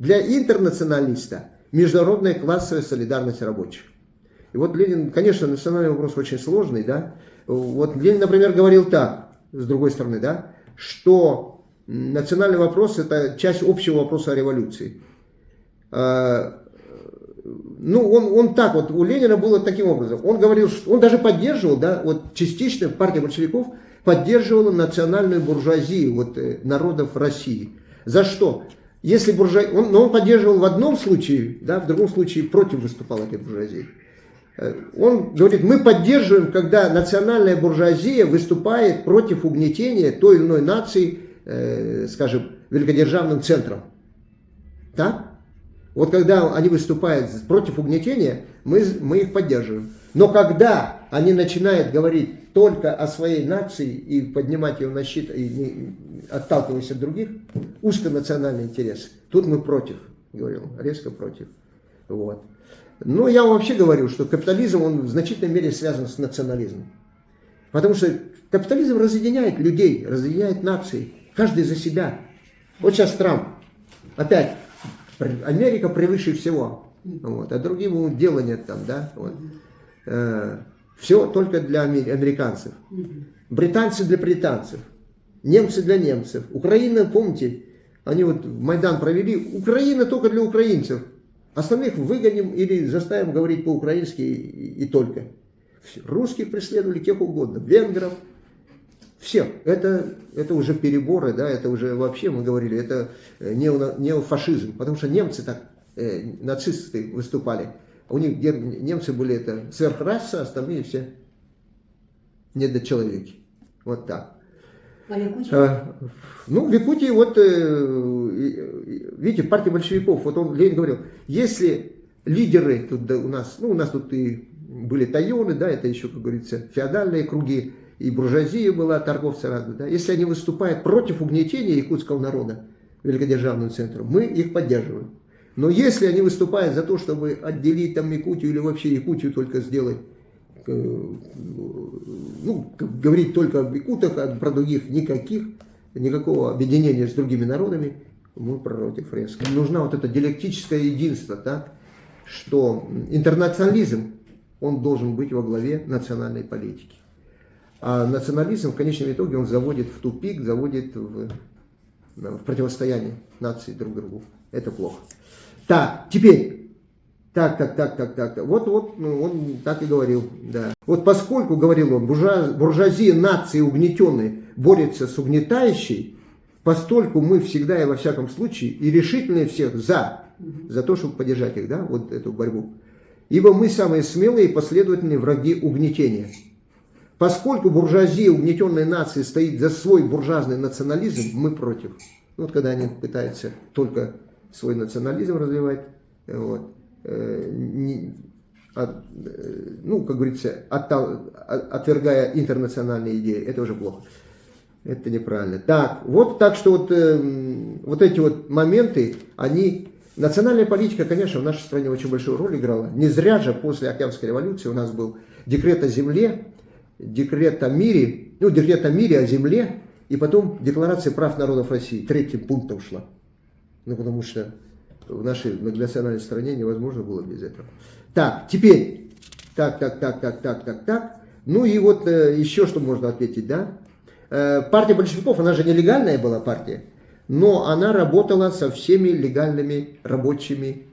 Для интернационалиста – международная классовая солидарность рабочих. И вот Ленин, конечно, национальный вопрос очень сложный, да. Вот Ленин, например, говорил так, с другой стороны, да, что национальный вопрос – это часть общего вопроса о революции. Ну, он так вот, у Ленина было таким образом. Он говорил, что он даже поддерживал, да, вот частично партия большевиков поддерживала национальную буржуазию вот, народов России. За что? Если но он поддерживал в одном случае, да, в другом случае против выступал этой буржуазии. Он говорит, мы поддерживаем, когда национальная буржуазия выступает против угнетения той или иной нации, скажем, великодержавным центром. Так? Вот когда они выступают против угнетения, мы их поддерживаем. Но когда они начинают говорить только о своей нации и поднимать ее на щит, и отталкиваясь от других, узконациональный интерес, тут мы против, говорил, резко против. Вот. Но я вам вообще говорю, что капитализм, он в значительной мере связан с национализмом. Потому что капитализм разъединяет людей, разъединяет нации, каждый за себя. Вот сейчас Трамп, опять, Америка превыше всего, вот, а другим ему дела нет там, да, вот. Все только для американцев. Британцы для британцев, немцы для немцев. Украина, помните, они вот Майдан провели, Украина только для украинцев. Остальных выгоним или заставим говорить по-украински и только. Русских преследовали, тех угодно, венгров. Все. Это уже переборы, да, это уже вообще, мы говорили, это неофашизм. Потому что немцы так, нацисты выступали. У них немцы были это сверхраса, остальные все недочеловеки. Вот так. А Якутия? Ну, в Якутии, вот, видите, партия большевиков, вот Ленин говорил, если лидеры тут да, у нас тут и были тайоны, да, это еще, как говорится, феодальные круги, и буржуазия была, торговцы разные, да, если они выступают против угнетения якутского народа великодержавным центром, мы их поддерживаем. Но если они выступают за то, чтобы отделить там Якутию или вообще Якутию только сделать, ну, говорить только об якутах, а про других никакого объединения с другими народами, мы против резко. Нужна вот это диалектическое единство, да, что интернационализм, он должен быть во главе национальной политики. А национализм в конечном итоге он заводит в тупик, заводит в противостояние наций друг другу. Это плохо. Так, теперь, вот, ну, он так и говорил, да. Вот поскольку, говорил он, буржуазия нации угнетенной борется с угнетающей, постольку мы всегда и во всяком случае и решительные всех за то, чтобы поддержать их, да, вот эту борьбу. Ибо мы самые смелые и последовательные враги угнетения. Поскольку буржуазия угнетенной нации стоит за свой буржуазный национализм, мы против. Вот когда они пытаются только свой национализм развивать, вот, ну, как говорится, отвергая интернациональные идеи, это уже плохо. Это неправильно. Так, вот так что вот эти вот моменты, они... Национальная политика, конечно, в нашей стране очень большую роль играла. Не зря же после Октябрьской революции у нас был декрет о земле, декрет о мире, ну, декрет о мире, о земле, и потом Декларация прав народов России. 3-м пунктом шла. Ну, потому что в нашей многонациональной стране невозможно было без этого. Так, теперь, так. Ну и вот еще что можно ответить, да? Партия большевиков, она же нелегальная была партия, но она работала со всеми легальными рабочими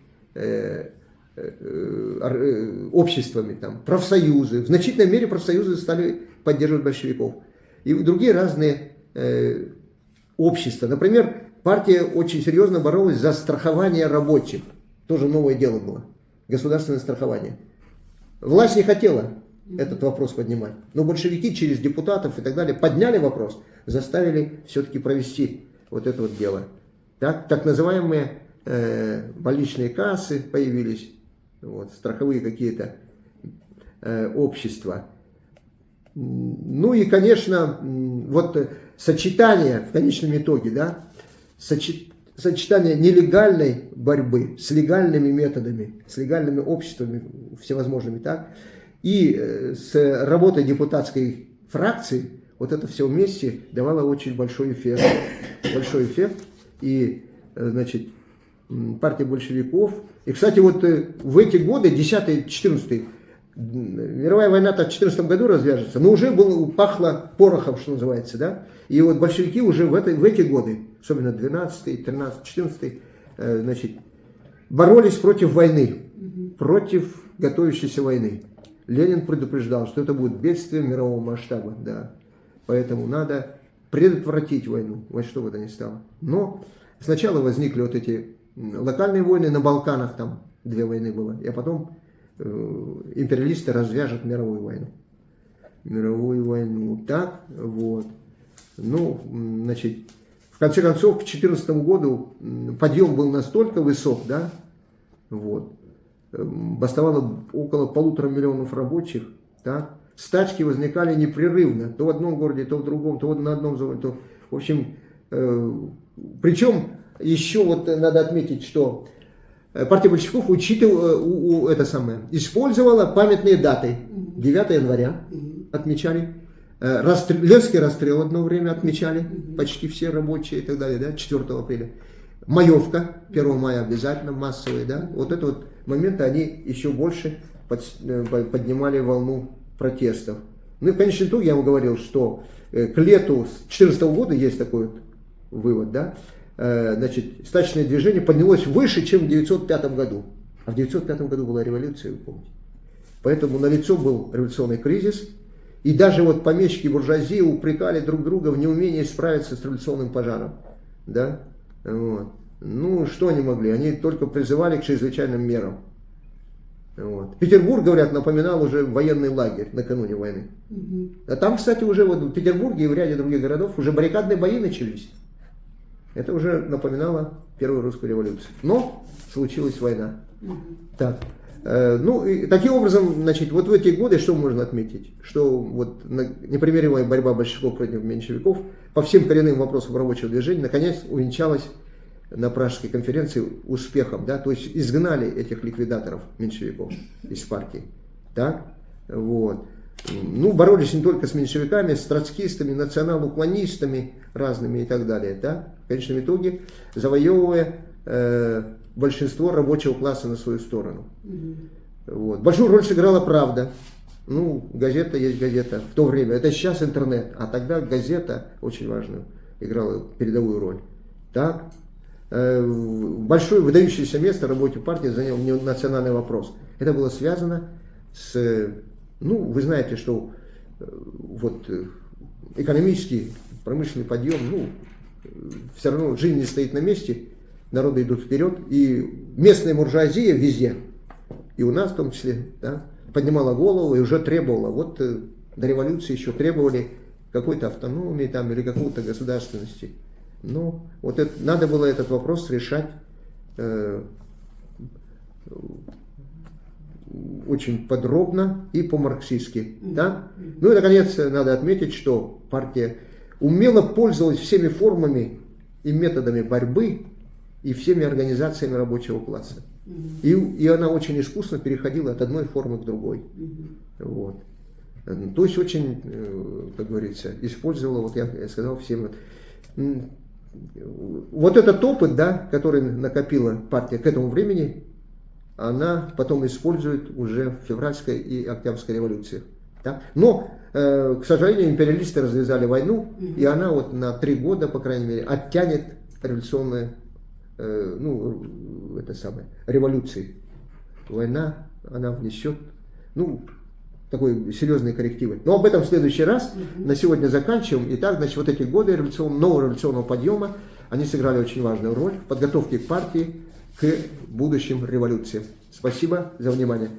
обществами, там, профсоюзы. В значительной мере профсоюзы стали поддерживать большевиков. И другие разные общества. Например, партия очень серьезно боролась за страхование рабочих. Тоже новое дело было. Государственное страхование. Власть не хотела этот вопрос поднимать. Но большевики через депутатов и так далее подняли вопрос, заставили все-таки провести вот это вот дело. Так называемые больничные кассы появились, вот, страховые какие-то общества. Ну и, конечно, вот сочетание в конечном итоге, да, сочетание нелегальной борьбы с легальными методами, с легальными обществами всевозможными, так, и с работой депутатской фракции, вот это все вместе давало очень большой эффект. Большой эффект. И, значит, партия большевиков. И, кстати, вот в эти годы, 10-14, мировая война-то в 14 году развяжется, но уже пахло порохом, что называется, да. И вот большевики уже в эти годы, особенно 12, 13, 14, значит, боролись против войны, против готовящейся войны. Ленин предупреждал, что это будет бедствие мирового масштаба, да. Поэтому надо предотвратить войну, во что бы то ни стало. Но Сначала возникли вот эти локальные войны на Балканах, там 2 войны было, а потом империалисты развяжут мировую войну. Мировую войну. Так, вот. Ну, значит, в конце концов, к 2014 году подъем был настолько высок, да, вот, бастовало около 1,5 миллиона рабочих, так, стачки возникали непрерывно, то в одном городе, то в другом, то на одном заводе, то, в общем, причем еще вот надо отметить, что партия большевиков использовала памятные даты. 9 января отмечали, Ленский расстрел одно время отмечали, почти все рабочие и так далее, да, 4 апреля. Маевка, 1 мая обязательно, массовые, да, вот это вот моменты, они еще больше поднимали волну протестов. Ну и в конечном итоге я вам говорил, что к лету 2014 года есть такой вот вывод, да, значит, стачечное движение поднялось выше, чем в 1905 году. А в 1905 году была революция, вы помните. Поэтому налицо был революционный кризис. И даже вот помещики буржуазии упрекали друг друга в неумении справиться с революционным пожаром. Да? Вот. Ну, что они могли? Они только призывали к чрезвычайным мерам. Вот. Петербург, говорят, напоминал уже военный лагерь накануне войны. А там, кстати, уже вот в Петербурге и в ряде других городов уже баррикадные бои начались. Это уже напоминало Первую русскую революцию. Но случилась война. Так. Ну, и таким образом, значит, вот в эти годы что можно отметить? Что вот непримиримая борьба большевиков против меньшевиков по всем коренным вопросам рабочего движения наконец увенчалась на Пражской конференции успехом, да, то есть изгнали этих ликвидаторов меньшевиков из партии, так, вот. Ну, боролись не только с меньшевиками, с троцкистами, национал-уклонистами разными и так далее, да, в конечном итоге завоевывая большинство рабочего класса на свою сторону. Вот. Большую роль сыграла «Правда». Ну, газета есть газета в то время. Это сейчас интернет, а тогда газета очень важную играла передовую роль. Так, большое выдающееся место в работе партии занял национальный вопрос. Это было связано с, ну, вы знаете, что вот экономический, промышленный подъем, ну, все равно жизнь не стоит на месте, народы идут вперед, и местная буржуазия везде, и у нас в том числе, да, поднимала голову и уже требовала, вот до революции еще требовали какой-то автономии там, или какой-то государственности. Но вот это, надо было этот вопрос решать очень подробно и по-марксистски. Да? Ну и наконец надо отметить, что партия умело пользовалась всеми формами и методами борьбы и всеми организациями рабочего класса. И она очень искусно переходила от одной формы к другой. Вот. То есть очень, как говорится, использовала, вот я сказал всем. Вот этот опыт, да, который накопила партия к этому времени, она потом использует уже в февральской и октябрьской революциях. Да? Но, к сожалению, империалисты развязали войну, и она вот на 3 года, по крайней мере, оттянет революционные, ну, это самое, революции. Война, она внесет, ну, такой серьезные коррективы. Но об этом в следующий раз. На сегодня заканчиваем. Итак, значит, вот эти годы нового революционного подъема, они сыграли очень важную роль в подготовке партии к будущим революциям. Спасибо за внимание.